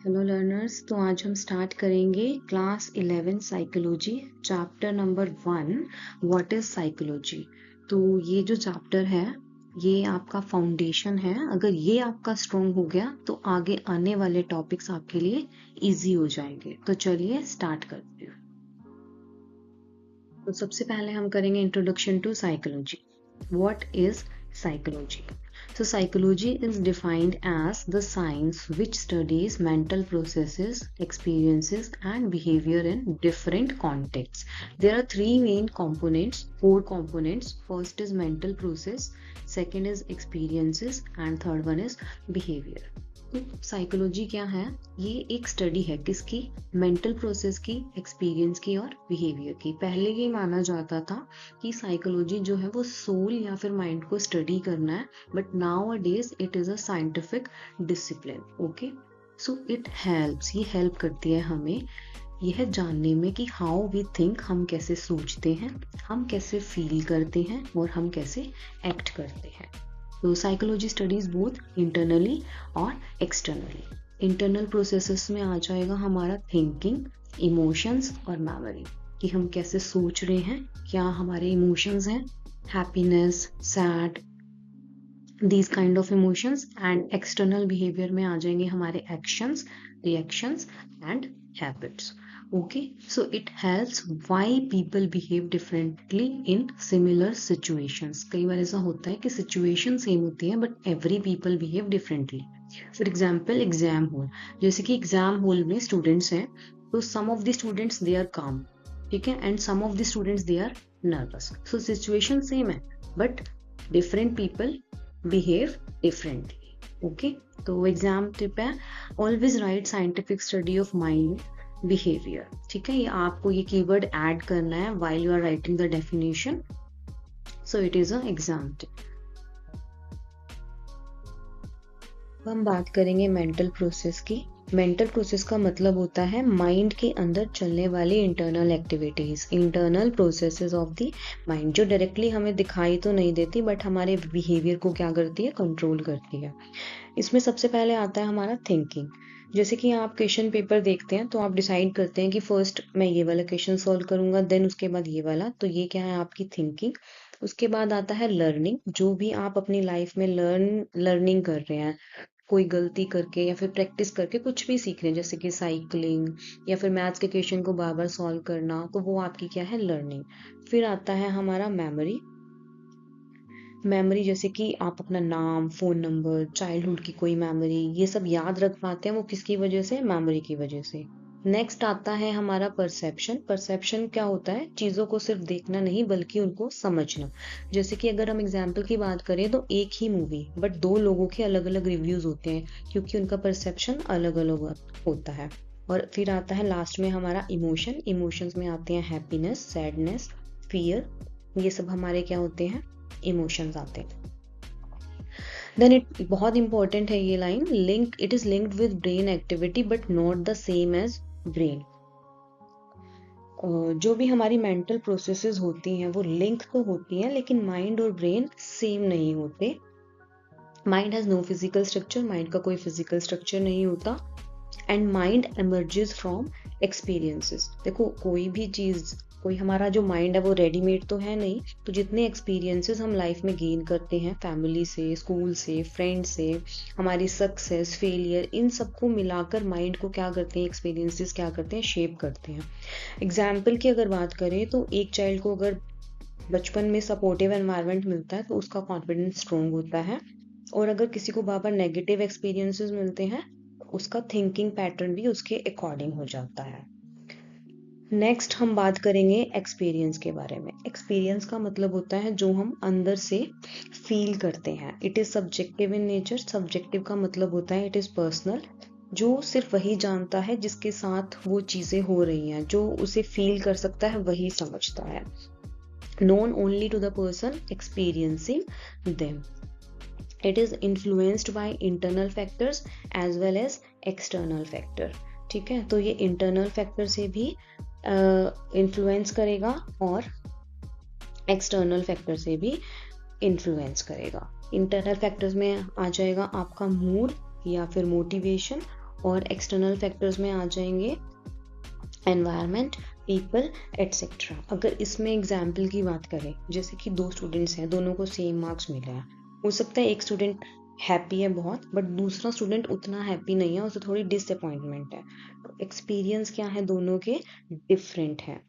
Hello learners, तो आज हम स्टार्ट करेंगे class 11 psychology chapter number 1 what is psychology. तो ये जो चैप्टर है ये आपका फाउंडेशन है। अगर ये आपका स्ट्रॉन्ग हो गया तो आगे आने वाले टॉपिक्स आपके लिए इजी हो जाएंगे। तो चलिए स्टार्ट करते हैं। तो सबसे पहले हम करेंगे introduction to psychology. What is psychology? So psychology is defined as the science which studies mental processes, experiences and behavior in different contexts. There are three main components, four components. First is mental process, second is experiences and third one is behavior. Psychology क्या है? ये एक study है किसकी? Mental process की, experience की और behaviour की। पहले ये माना जाता था कि साइकोलॉजी जो है वो सोल या फिर माइंड को स्टडी करना है, but now a days it is a scientific discipline. Okay, so it helps, ये हेल्प करती है हमें यह जानने में कि हाउ वी थिंक, हम कैसे सोचते हैं, हम कैसे फील करते हैं और हम कैसे एक्ट करते हैं। तो साइकोलॉजी स्टडीज बोथ इंटरनली और एक्सटर्नली। इंटरनल प्रोसेसेस में आ जाएगा हमारा थिंकिंग, इमोशंस और मेमोरी, कि हम कैसे सोच रहे हैं, क्या हमारे इमोशंस हैं, happiness, sad, these kind of emotions. And external behaviour में आ जाएंगे हमारे actions, reactions and habits. Okay, so it helps why people behave differently in similar situations. कई बार ऐसा होता है कि सिचुएशन सेम होती है but every people behave differently. For example exam hall, जैसे कि एग्जाम हॉल में स्टूडेंट्स हैं तो some of the students they are calm, ठीक है, and some of the students they are nervous. So situation same है but different people behave differently. Okay, तो exam tip है, always write scientific study of mind behaviour. ठीक है, ये आपको ये कीवर्ड ऐड करना है while you are writing the definition, so it is a exam tip. हम बात करेंगे मेंटल प्रोसेस की। मेंटल प्रोसेस का मतलब होता है माइंड के अंदर चलने वाली internal activities, internal processes of the mind, जो डायरेक्टली हमें दिखाई तो नहीं देती बट हमारे बिहेवियर को क्या करती है, कंट्रोल करती है। इसमें सबसे पहले आता है हमारा थिंकिंग। जैसे कि आप क्वेश्चन पेपर देखते हैं तो आप डिसाइड करते हैं कि फर्स्ट मैं ये वाला क्वेश्चन सॉल्व करूंगा, देन उसके बाद ये वाला, तो ये क्या है, आपकी थिंकिंग। उसके बाद आता है लर्निंग, जो भी आप अपनी लाइफ में लर्निंग कर रहे हैं, कोई गलती करके या फिर प्रैक्टिस करके कुछ भी सीख रहे हैं, जैसे कि साइकिलिंग या फिर मैथ्स के क्वेश्चन को बार बार सॉल्व करना, तो वो आपकी क्या है, लर्निंग। फिर आता है हमारा मेमोरी। मेमोरी जैसे कि आप अपना नाम, फोन नंबर, चाइल्डहुड की कोई मेमोरी, ये सब याद रख पाते हैं, वो किसकी वजह से, मेमोरी की वजह से। नेक्स्ट आता है हमारा परसेप्शन। परसेप्शन क्या होता है, चीजों को सिर्फ देखना नहीं बल्कि उनको समझना। जैसे कि अगर हम एग्जाम्पल की बात करें तो एक ही मूवी बट दो लोगों के अलग अलग रिव्यूज होते हैं क्योंकि उनका परसेप्शन अलग अलग होता है। और फिर आता है लास्ट में हमारा इमोशन। इमोशंस में आते हैं हैप्पीनेस, सैडनेस, फियर, ये सब हमारे क्या होते हैं, इमोशंस आते हैं। देन इट बहुत इंपॉर्टेंट है ये line, link, it is linked with brain activity but not the same as brain. जो भी हमारी मेंटल प्रोसेसेस होती हैं वो लिंक तो होती हैं लेकिन माइंड और ब्रेन सेम नहीं होते। Mind has no physical structure, mind का कोई फिजिकल स्ट्रक्चर नहीं होता। And mind emerges from experiences. देखो कोई भी चीज, कोई हमारा जो माइंड है वो रेडीमेड तो है नहीं, तो जितने एक्सपीरियंसेस हम लाइफ में गेन करते हैं, फैमिली से, स्कूल से, फ्रेंड से, हमारी सक्सेस, फेलियर, इन सबको मिलाकर माइंड को क्या करते हैं, एक्सपीरियंसेस क्या करते हैं, शेप करते हैं। एग्जाम्पल की अगर बात करें तो एक चाइल्ड को अगर बचपन में सपोर्टिव एनवायरनमेंट मिलता है तो उसका कॉन्फिडेंस स्ट्रोंग होता है, और अगर किसी को बार बार नेगेटिव एक्सपीरियंसेस मिलते हैं उसका थिंकिंग पैटर्न भी उसके अकॉर्डिंग हो जाता है। नेक्स्ट हम बात करेंगे एक्सपीरियंस के बारे में। एक्सपीरियंस का मतलब होता है जो हम अंदर से फील करते हैं। It is subjective in nature. Subjective का मतलब होता है इट इज पर्सनल, जो सिर्फ वही जानता है जिसके साथ वो चीजें हो रही हैं, जो उसे फील कर सकता है वही समझता है। known only to the person experiencing them. It is influenced by internal factors as well as external factor. ठीक है, तो ये इंटरनल फैक्टर से भी इन्फ्लुएंस करेगा और एक्सटर्नल फैक्टर से भी इन्फ्लुएंस करेगा। इंटरनल फैक्टर्स में आ जाएगा आपका मूड या फिर मोटिवेशन, और एक्सटर्नल फैक्टर्स में आ जाएंगे एनवायरनमेंट, पीपल, एटसेट्रा। अगर इसमें एग्जाम्पल की बात करें, जैसे कि दो स्टूडेंट्स हैं, दोनों को सेम मार्क्स मिला है, हो सकता है एक स्टूडेंट हैप्पी है बहुत, बट दूसरा स्टूडेंट उतना हैप्पी नहीं है, उसे थोड़ी डिसअपॉइंटमेंट है। तो एक्सपीरियंस क्या है, दोनों के डिफरेंट है।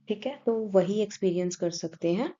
ठीक है, तो वही एक्सपीरियंस कर सकते हैं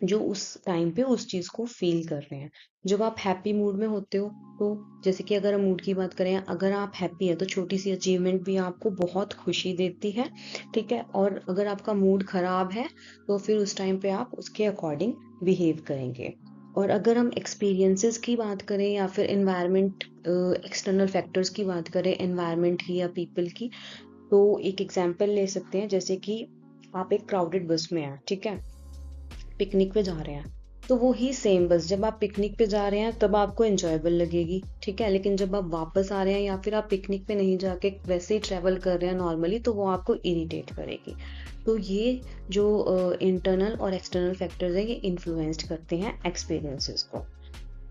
जो उस टाइम पे उस चीज को फील कर रहे हैं। जब आप हैप्पी मूड में होते हो, तो जैसे कि अगर हम मूड की बात करें, अगर आप हैप्पी है तो छोटी सी अचीवमेंट भी आपको बहुत खुशी देती है। ठीक है, और अगर आपका मूड खराब है तो फिर उस टाइम पे आप उसके अकॉर्डिंग बिहेव करेंगे। और अगर हम एक्सपीरियंसेस की बात करें या फिर एनवायरनमेंट, एक्सटर्नल फैक्टर्स की बात करें, एनवायरनमेंट की या पीपल की, तो एक एग्जांपल ले सकते हैं। जैसे कि आप एक क्राउडेड बस में हैं, ठीक है, पिकनिक पे जा रहे हैं, तो वो ही सेम बस जब आप पिकनिक पे जा रहे हैं तब आपको एंजॉयबल लगेगी। ठीक है, लेकिन जब आप वापस आ रहे हैं या फिर आप पिकनिक पे नहीं जाके वैसे ही ट्रेवल कर रहे हैं नॉर्मली, तो वो आपको इरिटेट करेगी। तो ये जो इंटरनल और एक्सटर्नल फैक्टर्स हैं, ये इन्फ्लुएंस्ड करते हैं एक्सपीरियंसेस को।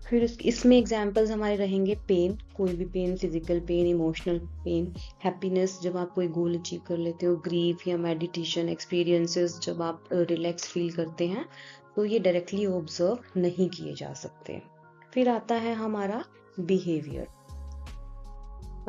फिर इसमें एग्जाम्पल्स हमारे रहेंगे पेन, कोई भी pain, physical pain, emotional pain, happiness जब आप कोई गोल अचीव कर लेते हो, ग्रीफ या मेडिटेशन एक्सपीरियंसेस जब आप रिलैक्स फील करते हैं, तो ये डायरेक्टली ऑब्जर्व नहीं किए जा सकते। फिर आता है हमारा बिहेवियर।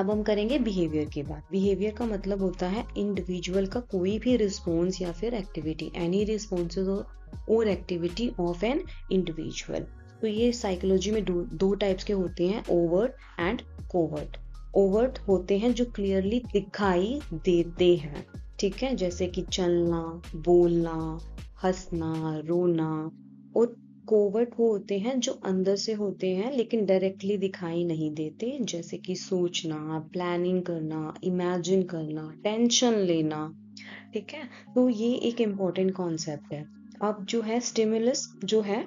अब हम करेंगे बिहेवियर की बात। बिहेवियर का मतलब होता है इंडिविजुअल का कोई भी रिस्पॉन्स या फिर एक्टिविटी, एनी रिस्पॉन्सेज और एक्टिविटी ऑफ एन इंडिविजुअल। तो ये साइकोलॉजी में दो टाइप्स के होते हैं, ओवर्ट एंड कोवर्ट। ओवर्ट होते हैं जो क्लियरली दिखाई देते हैं, ठीक है, जैसे कि चलना, बोलना, हंसना, रोना। और कोवर्ट वो होते हैं जो अंदर से होते हैं लेकिन डायरेक्टली दिखाई नहीं देते, जैसे कि सोचना, प्लानिंग करना, इमेजिन करना, टेंशन लेना। ठीक है, तो ये एक इम्पोर्टेंट कॉन्सेप्ट है। अब जो है स्टिमुलस, जो है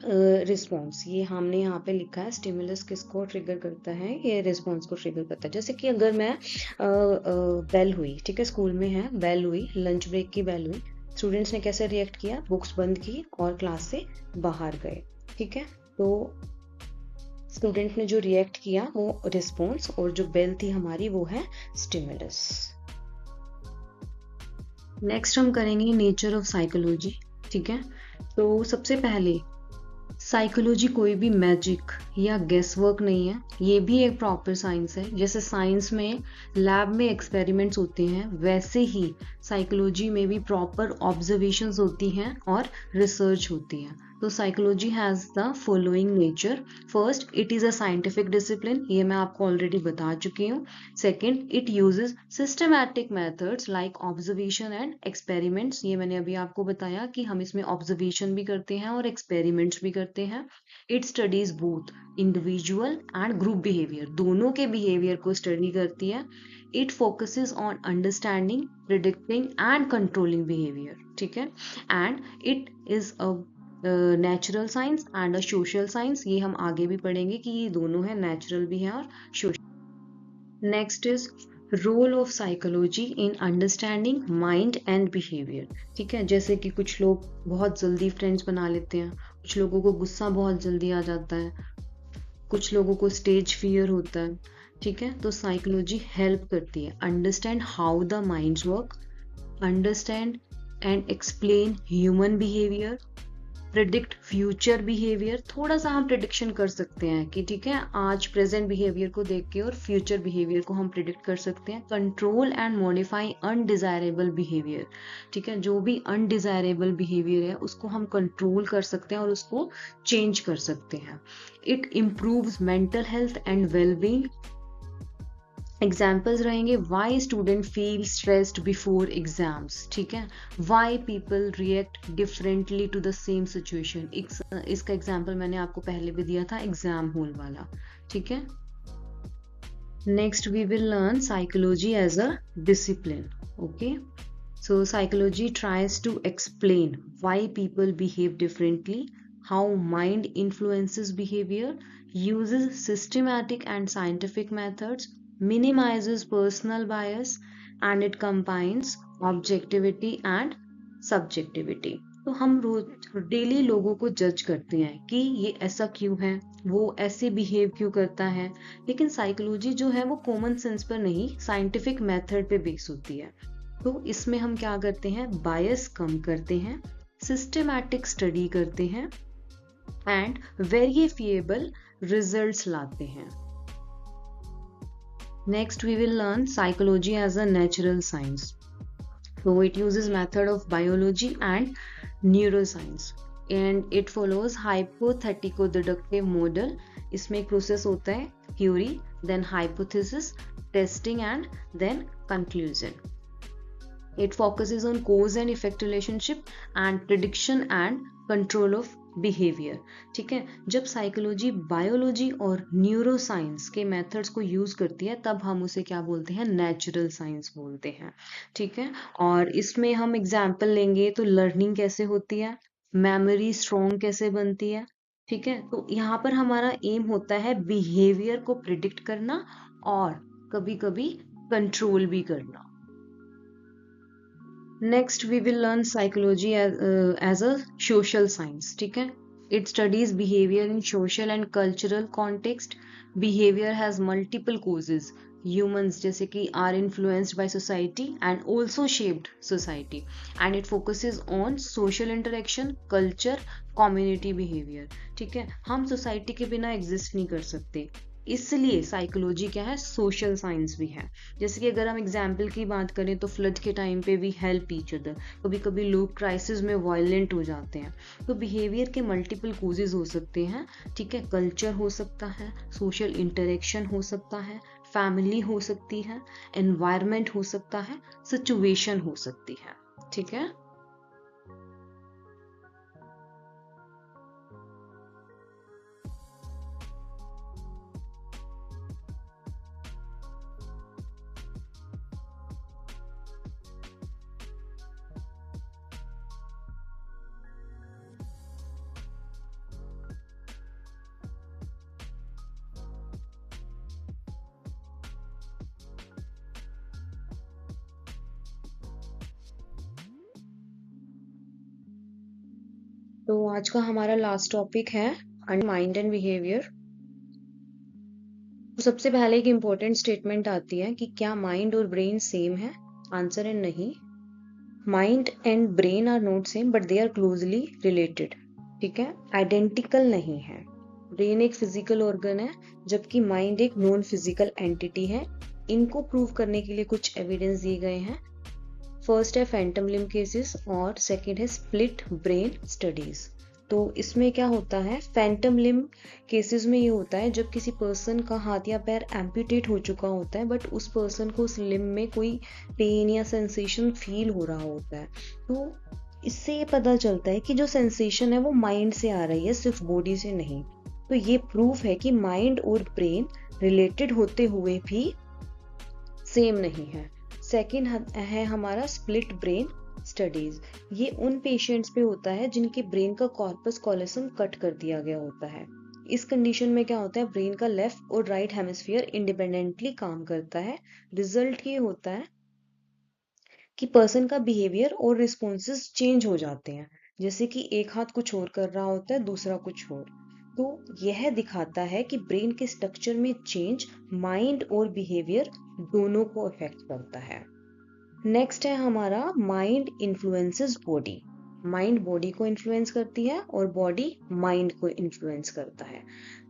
रिस्पॉन्स, ये हमने यहाँ पे लिखा है, स्टिमुलस किसको ट्रिगर करता है, ये रिस्पॉन्स को ट्रिगर करता है। जैसे कि अगर मैं बेल हुई, ठीक है, स्कूल में है, बेल हुई, लंच ब्रेक की बेल हुई, स्टूडेंट्स ने कैसे रिएक्ट किया, बुक्स बंद की और क्लास से बाहर गए। ठीक है, तो स्टूडेंट ने जो रिएक्ट किया वो रिस्पॉन्स, और जो बेल थी हमारी वो है स्टिमुलस। नेक्स्ट हम करेंगे नेचर ऑफ साइकोलॉजी। ठीक है, तो सबसे पहले साइकोलॉजी कोई भी मैजिक या गेस वर्क नहीं है, ये भी एक प्रॉपर साइंस है। जैसे साइंस में लैब में एक्सपेरिमेंट्स होते हैं, वैसे ही साइकोलॉजी में भी प्रॉपर ऑब्जर्वेशंस होती हैं और रिसर्च होती है। तो psychology has the following nature. First, it is a scientific discipline, ये मैं आपको ऑलरेडी बता चुकी हूँ। Second, it uses systematic methods like observation and experiments, ये मैंने अभी आपको बताया कि हम इसमें ऑब्जर्वेशन भी करते हैं और एक्सपेरिमेंट्स भी करते हैं। It studies both individual and group behaviour, दोनों के बिहेवियर को स्टडी करती है। It focuses on understanding, predicting and controlling behaviour. ठीक है, and it is a natural science and a social science, ये हम आगे भी पढ़ेंगे कि ये दोनों है, नेचुरल भी है और social. Next is role of psychology in understanding mind and behaviour. ठीक है, जैसे कि कुछ लोग बहुत जल्दी फ्रेंड्स बना लेते हैं, कुछ लोगों को गुस्सा बहुत जल्दी आ जाता है, कुछ लोगों को स्टेज फियर होता है। ठीक है, तो साइकोलॉजी हेल्प करती है understand how the minds work, understand and explain human behaviour, predict future behaviour. थोड़ा सा हम प्रिडिक्शन कर सकते हैं कि ठीक है, आज प्रेजेंट बिहेवियर को देख के और फ्यूचर बिहेवियर को हम प्रिडिक्ट कर सकते हैं। Control and modify undesirable behaviour. ठीक है, जो भी अनडिजायरेबल बिहेवियर है उसको हम कंट्रोल कर सकते हैं और उसको चेंज कर सकते हैं। It improves mental health and wellbeing. Examples रहेंगे, why student feel stressed before exams. ठीक है, why people react differently to the same situation. इसका एग्जाम्पल मैंने आपको पहले भी दिया था, एग्जाम हॉल वाला। ठीक है, next we will learn psychology as a discipline. Okay, so psychology tries to explain why people behave differently, how mind influences behavior, uses systematic and scientific methods, minimizes personal bias, and it combines objectivity and subjectivity. तो हम रोज daily लोगों को जज करते हैं कि ये ऐसा क्यों है, वो ऐसे बिहेव क्यों करता है। लेकिन साइकोलॉजी जो है वो कॉमन सेंस पर नहीं, साइंटिफिक मेथड पे बेस होती है। तो इसमें हम क्या करते हैं, बायस कम करते हैं, सिस्टमैटिक स्टडी करते हैं एंड वेरिफिएबल रिजल्ट्स लाते हैं। Next, we will learn psychology as a natural science. So it uses method of biology and neuroscience, and it follows hypothetico-deductive model. इसमें एक प्रोसेस होता है, theory, then hypothesis, testing and then conclusion. It focuses on cause and effect relationship and prediction and control of behaviour. ठीक है, जब psychology biology और neuroscience के methods को यूज करती है तब हम उसे क्या बोलते हैं, नेचुरल साइंस बोलते हैं। ठीक है, और इसमें हम एग्जाम्पल लेंगे तो लर्निंग कैसे होती है, मेमोरी स्ट्रॉन्ग कैसे बनती है। ठीक है, तो यहाँ पर हमारा एम होता है बिहेवियर को प्रिडिक्ट करना और कभी कभी कंट्रोल भी करना। Next, we will learn psychology as a social science. ठीक है, it studies behavior in social and cultural context. Behavior has multiple causes. Humans जैसे कि are influenced by society and also shaped society. And it focuses on social interaction, culture, community behavior. ठीक है, हम society के बिना exist नहीं कर सकते, इसलिए साइकोलॉजी क्या है, सोशल साइंस भी है। जैसे कि अगर हम एग्जाम्पल की बात करें तो फ्लड के टाइम पे भी हेल्प ईच अदर, कभी कभी लोग क्राइसिस में वायलेंट हो जाते हैं। तो बिहेवियर के मल्टीपल कोजेज हो सकते हैं। ठीक है, कल्चर हो सकता है, सोशल इंटरेक्शन हो सकता है, फैमिली हो सकती है, एनवायरमेंट हो सकता है, सिचुएशन हो सकती है। ठीक है, तो आज का हमारा लास्ट टॉपिक है माइंड एंड बिहेवियर। तो सबसे पहले एक इम्पोर्टेंट स्टेटमेंट आती है कि क्या माइंड और ब्रेन सेम है। आंसर है नहीं, mind and brain are not same but they are closely related. ठीक है, आइडेंटिकल नहीं है। ब्रेन एक फिजिकल ऑर्गन है जबकि माइंड एक नॉन फिजिकल एंटिटी है। इनको प्रूव करने के लिए कुछ एविडेंस दिए गए हैं। फर्स्ट है फैंटम लिम्ब केसेस और सेकंड है स्प्लिट ब्रेन स्टडीज। तो इसमें क्या होता है, फैंटम लिम्ब केसेस में ये होता है जब किसी पर्सन का हाथ या पैर एम्प्यूटेट हो चुका होता है बट उस पर्सन को उस लिम्ब में कोई पेन या सेंसेशन फील हो रहा होता है। तो इससे ये पता चलता है कि जो सेंसेशन है वो माइंड से आ रही है, सिर्फ बॉडी से नहीं। तो ये प्रूफ है कि माइंड और ब्रेन रिलेटेड होते हुए भी सेम नहीं है। सेकेंड है हमारा स्प्लिट ब्रेन स्टडीज। ये उन पेशेंट्स पे होता है जिनके ब्रेन का कॉर्पस कॉलोसम कट कर दिया गया होता है। इस कंडीशन में क्या होता है, ब्रेन का लेफ्ट और राइट हेमिस्फीयर इंडिपेंडेंटली काम करता है। रिजल्ट ये होता है कि पर्सन का बिहेवियर और रिस्पॉन्सेज चेंज हो जाते हैं, जैसे कि एक हाथ कुछ और कर रहा होता है, दूसरा कुछ और। तो यह दिखाता है कि ब्रेन के स्ट्रक्चर में चेंज माइंड और बिहेवियर दोनों को अफेक्ट करता है। नेक्स्ट है हमारा mind influences body. Mind body को इन्फ्लुएंस करती है और बॉडी माइंड को इन्फ्लुएंस करता है।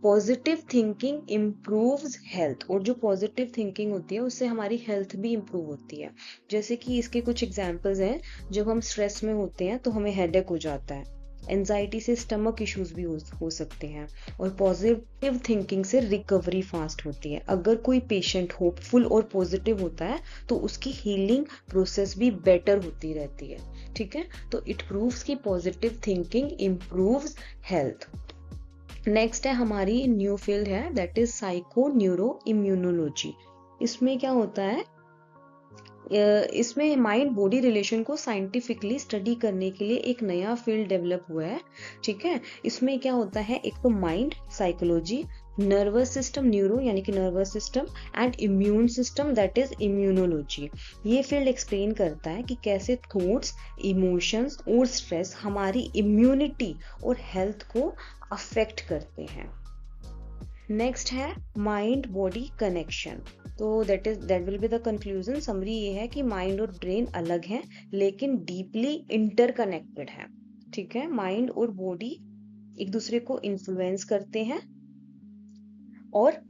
पॉजिटिव थिंकिंग इम्प्रूव्स हेल्थ, और जो पॉजिटिव थिंकिंग होती है उससे हमारी हेल्थ भी इम्प्रूव होती है। जैसे कि इसके कुछ एग्जांपल्स हैं, जब हम स्ट्रेस में होते हैं तो हमें हेडेक हो जाता है, एंजाइटी से स्टमक इश्यूज भी हो सकते हैं, और पॉजिटिव थिंकिंग से रिकवरी फास्ट होती है। अगर कोई पेशेंट होपफुल और पॉजिटिव होता है तो उसकी हीलिंग प्रोसेस भी बेटर होती रहती है। ठीक है, तो इट प्रूव्स कि positive thinking improves health. Next है हमारी न्यू फील्ड है, that is psycho neuro immunology. इसमें क्या होता है, इसमें माइंड बॉडी रिलेशन को साइंटिफिकली स्टडी करने के लिए एक नया फील्ड डेवलप हुआ है। ठीक है, इसमें क्या होता है, एक तो mind psychology, nervous system neuro यानी कि nervous system and immune system that is immunology. ये फील्ड एक्सप्लेन करता है कि कैसे थॉट्स, इमोशंस और स्ट्रेस हमारी इम्यूनिटी और हेल्थ को अफेक्ट करते हैं। नेक्स्ट है माइंड बॉडी कनेक्शन। तो that will be the conclusion. Summary ये है कि माइंड और ब्रेन अलग हैं लेकिन डीपली इंटरकनेक्टेड है। ठीक है, माइंड और बॉडी एक दूसरे को इन्फ्लुएंस करते हैं और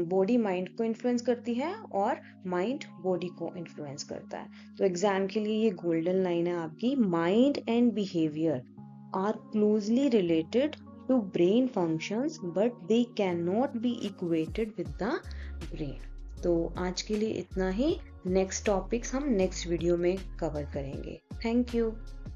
बॉडी माइंड को इन्फ्लुएंस करती है और माइंड बॉडी को इन्फ्लुएंस करता है। तो एग्जाम के लिए ये गोल्डन लाइन है आपकी, mind and behaviour are closely related to brain functions but they cannot be equated with the brain। तो आज के लिए इतना ही। नेक्स्ट टॉपिक्स हम नेक्स्ट वीडियो में कवर करेंगे। Thank you.